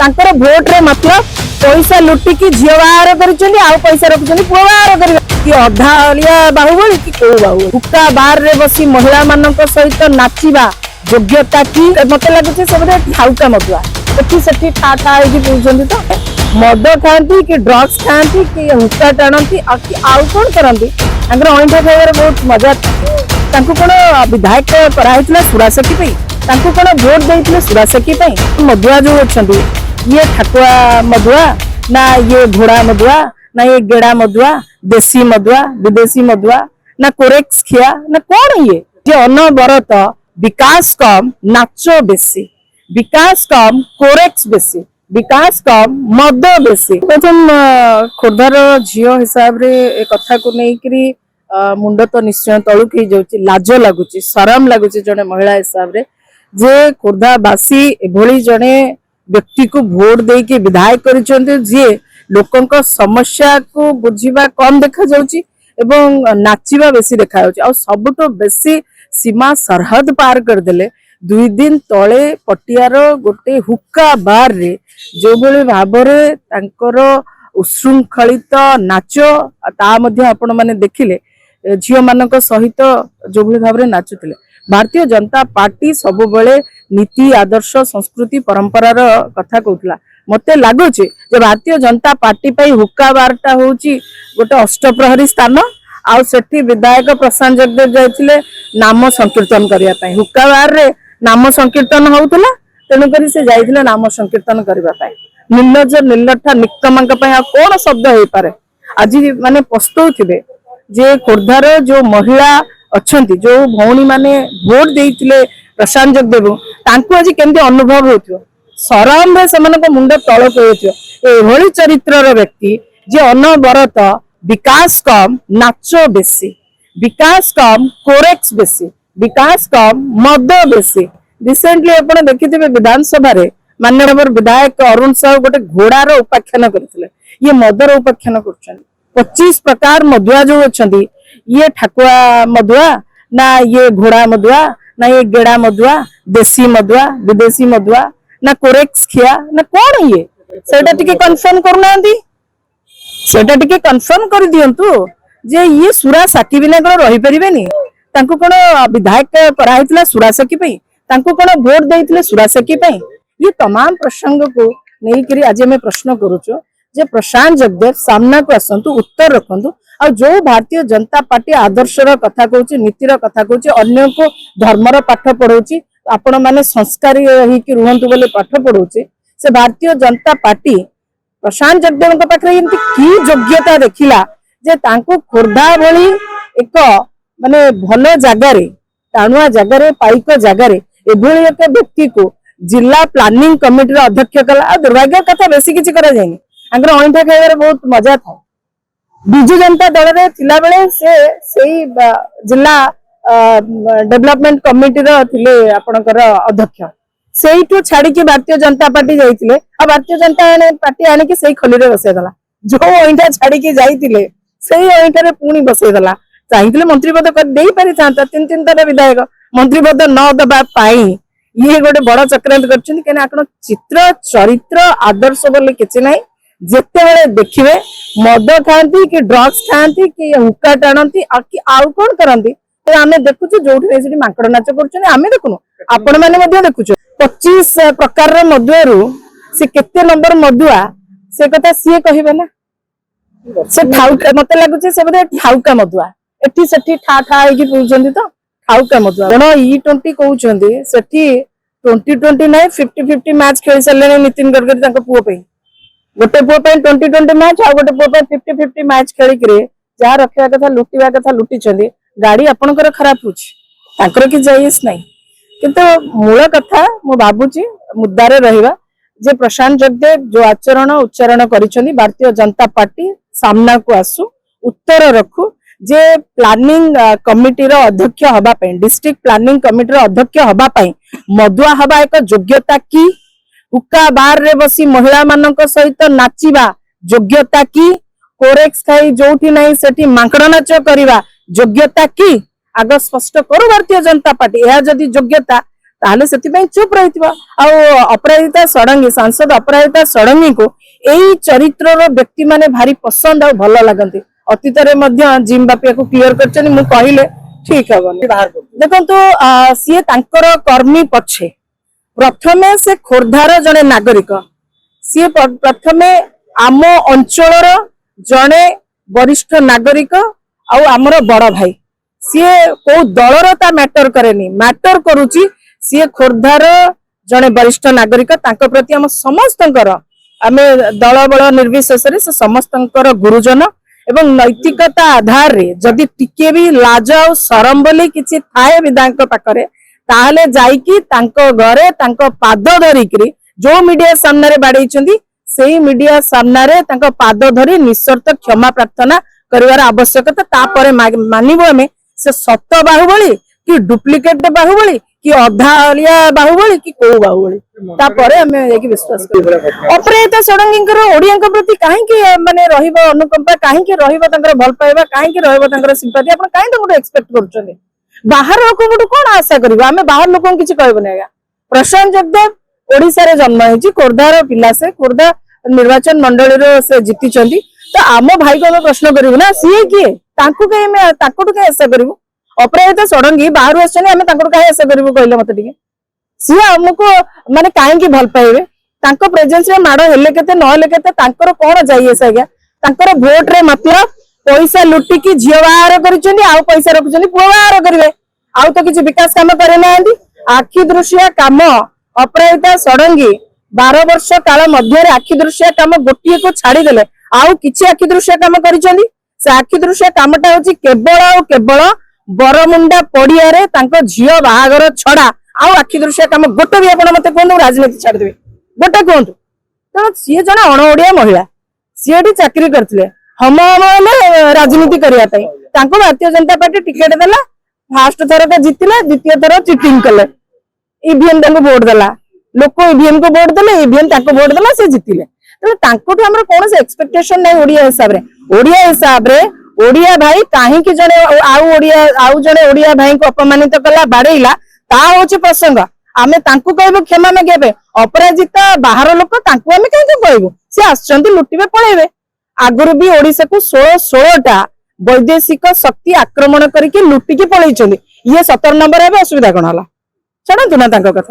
तांकर भोट रे मतलब पैसा लुटिकी झील बाहर कर पैसा रखुच्च पुओ बाहर कर अधालिया बाहुबली कि कौ बाहुबली हुक्का बार रे बसी महिला मान सहित नाचिबा योग्यता की मत लगुच से बोधे ठाउका मदुआ एठी ठा ठा पीछे तो मद खाती कि ड्रग्स खाती कि हुक्का टाणती आउ कौन करती अईठा खाइबार बहुत मजा कौन विधायक कराइला सुरासखी कौन भोट देते सुरासखी मदुआ जो अच्छा ये ठाकुआ मदुआ ना ये घोड़ा मदुआ ना ये गेड़ा मदुआ देसी मदुआ विदेशी मदुआ ना कोरेक्स खिया ना कौन ये अनवरत विकास कम नाचो बेसी विकास कम कोरेक्स बेसी विकास कम मद बेसी प्रथम खोर्धार झील हिसाब रे कथा को लेकरी मुंड तो निश्चय तलुक हो जाउची लाज लगुची शरम लगुची जने महिला हिसाब रे जे खोर्धावासी एभली जने व्यक्ति को भोट दे के विधायक करिसेंते जे लोकंक समस्या को बुझीबा कम देखा जाउची एवं नाचिबा बेसी देखा जाउची आ सबटो बेसी सीमा सरहद पार कर देले 2 दिन तले पटियार गोटे हुक्का बार रे जो भली भाबरे तांकर उशृंखलित नाच ता मध्ये आपण माने देखिले झियो मानक सहित जो भली भाबरे नाचुतिले भारतीय जनता पार्टी सब बेले नीति आदर्श संस्कृति परंपरार कथा कहूला मते लागुचे जे भारतीय जनता पार्टी पई हुक्का बारटा होउची गोटे अष्टप्रहरी स्थान आउ सेठी विधायक प्रशांत जगदेव जाइथिले नाम संकीर्तन करिया पई हुक्का बार रे नाम संकीर्तन होउतला तेनु करी से जाइथिले नाम संकीर्तन करिवा पई निर्लज निर्लठा निकमंक पई कोन शब्द होई पारे आज माने पस्तौथिबे जे खोर्धार जो महिला अच्छी जो भौणी माने भोट देइथिले प्रशांत जगदेव तांको आज केमती अनुभव होथियो शरम रे सेमानक मुंड तळक होथियो एभली चरित्रर व्यक्ति जे अनवरत विकास कम नाचो बेसी विकास कम कोरेक्स बेसी विकास कम मद बेसी रिसेंटली आपण देखिथिबे विधानसभा रे माननीय विधायक अरुण साहू गोटे घोड़ार उपाख्यान करथिले ये मदर उपाख्यान करछन 25 प्रकार मदुआ जो अच्छी ये ठाकुआ मदुआ ना ये घोड़ा मदुआ ना ये गेड़ा मदुआ देसी मदुआ विदेशी मदुआ ना कोरेक्स खिया ना कौन ये सेटा टिके कंफर्म करनांदी सेटा टिके कंफर्म कर दियंतु जे ये सुरा साकी बिना कोन रहि परिबेनी तांको कोन विधायक कराइतला सुरा साकी पई तांको कोन वोट देइतले सुरा साकी पई ये तमाम प्रसंग को नहीं करी आज मैं प्रश्न करूछु जे प्रशांत जगदेव सामना को आसंतु उत्तर रखंतु आ जो भारतीय जनता पार्टी आदर्शर कथा कहूची नीतिर कथा कहूची अन्य को धर्मर पाठ पढ़ौची आपण माने संस्कारी रही कि रुहंतु बोले पाठ पढ़ौची से भारतीय जनता पार्टी प्रशांत जगदेव के पाखरे एंती की योग्यता देखिला जे तांको खोर्धा भली एक माने भलो जगह रे टाणुआ जगह रे पाइक जगह रे एभली एक व्यक्ति को जिला प्लानिंग कमिटी अध्यक्ष कला दुर्भाग्य कथा बेसी किछि करा जायनी आंगर अईठा खाइबार बहुत मजा था बिजु जनता दल रे थिला बेले से जिला डेवलपमेंट कमिटी थिले आपणकर अध्यक्ष सेइठु छाड़ी के भारतीय जनता पार्टी जाइतिले आ भारतीय जनता पार्टी आने के सेई खली रे बसै दला जो अईठा छाड़ी के जाइतिले सेई अईठा रे पुनी बसै दला चाहिए मंत्री पद कर देई पारि था तीन तीन तरह विधायक मंत्री पद न दबा पाई ये गोटे बड़ चक्रांत करछन केना आपण चित्र चरित्र आदर्श बोले किछि नै जेते बेले देखिबे मद खाती कि ड्रग्स खाती कि हुक्का टाणती आउ कौन करती आमे देखुछु जोठी सेठी माकड़ नाच करछन आमे देखुनु आपण माने मध्ये देखुछु 25 प्रकार रे मदुआरू से केते नंबर मदुआ से कथा सीए कहिबे ना से ठाउका मते लागुचे से बदे ठाउका मदुआ एठी सेठी ठा ठा हेकी पउछंती तो ठाउका मदुआ कोन E20 कहउछंती सेठी 2020 नै 50-50 मैच खेली सलेने नितिन गडकरी तांको पुओ पे गोटे पुओ पे 2020 मैच आ गोटे पुओ पे 50-50 मैच खेली करे जा रखिया कथा लुटिवा कथा लुटी छंदी गाड़ी आपनकर खराब होछि तांकर कि जाइस नै किंतु मूल कथा मु बाबूजी मुद्दारे रहिबा जे प्रशांत जगदेव जो आचरण उच्चारण करिसंदी भारतीय जनता पार्टी सामना को आसु उत्तर रखु जे प्लानिंग कमिटी रो अध्यक्ष हबा पे डिस्ट्रिक्ट प्लानिंग कमिटी रो अध्यक्ष हबा पे मदुआ हबा एक योग्यता की हुक्का बार रे बसी महिला मानक सहित नाचिबा योग्यता की कोरेक्स खाई जोठी नहीं सेठी मांकड़ नाच करिबा योग्यता की आग स्पष्ट करू भारतीय जनता पार्टी यह जदि योग्यता ताहले सेतिपई चुप रहितबा। अपराजिता षडंगी सांसद अपराजिता षडंगी को एई चरित्र रो व्यक्ति माने भारी पसंद और भल लागंती। अतीत रे मध्य जिम बापिया को क्लियर करछन मु कहिले ठीक हबनी। देखंतु सीए तांकर कर्मी पछे प्रथमे से खोर्धार जने नागरिक सीए प्रथमे आम अंचलर जने वरिष्ठ नागरिक आउ आमर बड़ भाई सीए को दलर ता मैटर करेनी मैटर करूची सीए खोर्धार जने वरिष्ठ नागरिक तांको प्रति हम समस्तंकर आमे दल बल निर्विशेष रे से समस्तंकर गुरुजन एवं नैतिकता आधार रे जदि टिके भी लाज और शरम बोली किछि थाए विधायक पाखरे ताहले जाईकी तांको घरे तांको पाद धरिकरी जो मीडिया सामने रे बाडैछंती सेही मीडिया सामने रे तांको पाद धरी निशर्त क्षमा प्रार्थना करिवार आवश्यकता तापरे मानिबो हमें से सत बाहुबली कि डुप्लिकेट बाहुबली कि अधालिया बाहुबली कि को बाहुबली तापरे हमें एक विश्वास कर। अपराजिता षडंगींकर ओडियांक प्रति काहे कि माने रहिबो अनुकंपा काहे कि रहिबो तांकर भल पाइबा काहे कि रहिबो तांकर सिंपैथी आपण काहे तांको एक्सपेक्ट करछने बाहर लोक कोन आशा करबा हमें बाहर लोक किछि कहबो नै। प्रशांत जगदेव ओडिसा रे जन्म हेछि खोर्धार पिला से खोर्धा निर्वाचन मंडली रो से जीति चंदी तो आम भाई को हमें प्रश्न करिवु ना सीए किए तांको के हमें तांको के आशा करिवु। अपराजिता षडंगी बाहर आछने हमें तांको काहे आशा करिवु कहले मते टिके सीए हमको माने काहे कि भल पाइबे तांको प्रेजेंस रे माडो हेले केते न हेले केते तांकर कोन जाइए साग्या तांकर वोट रे मतलब पैसा लुटी की झियो बाहर करिसेंती आ पैसा रखुसेंती पुओ बाहर करिवे आ तो किछि विकास काम करे नांदी आखि दृश्य काम अपराजिता षडंगी 12 वर्ष काल मध्य आखि दृश्य काम गोटिए को छाड़ी देले आउ किछि आखि दृश्य काम करिसेंती से आखि दृश्य कामटा होची केवल आ केवल बरमुंडा पड़िया रे तांको झियो बाहागर छड़ा आउ आखि दृश्य काम गोटे भी आपण मते कोन राजनीति छाड़ देबे गोटे कोंतु तो सीए जने अण ओडिया महिला सीए डी चाकरी करथिले हम राजनीति करिया पई तांको भारतीय जनता पार्टी टिकेट देला फर्स्ट थर के जितिले द्वितीय थर चीटिंग कले ईवीएम तांको वोट देला लोक ईवीएम को वोट देले ईवीएम तांको वोट देला से जितिले तो तांको तो हमर कोन से एक्सपेक्टेशन नै ओडिया हिसाब रे ओडिया भाई काहे कि जने आउ जने ओडिया भाई को अपमानित कला बाड़ेइला ता होची प्रसंग आमे तांको कहबो क्षमा मागेबे अपराजिता बाहर लोक तांको आमे काहे कहबो से आछंती लुटिबे पळेबे आगुरु भी ओडिसा को 16टा वैदेशिक शक्ति आक्रमण करके लुटिकी पळैछंती ये 17 नंबर हेबे असुविधा कोन हला छडंतु ना तांको कथा।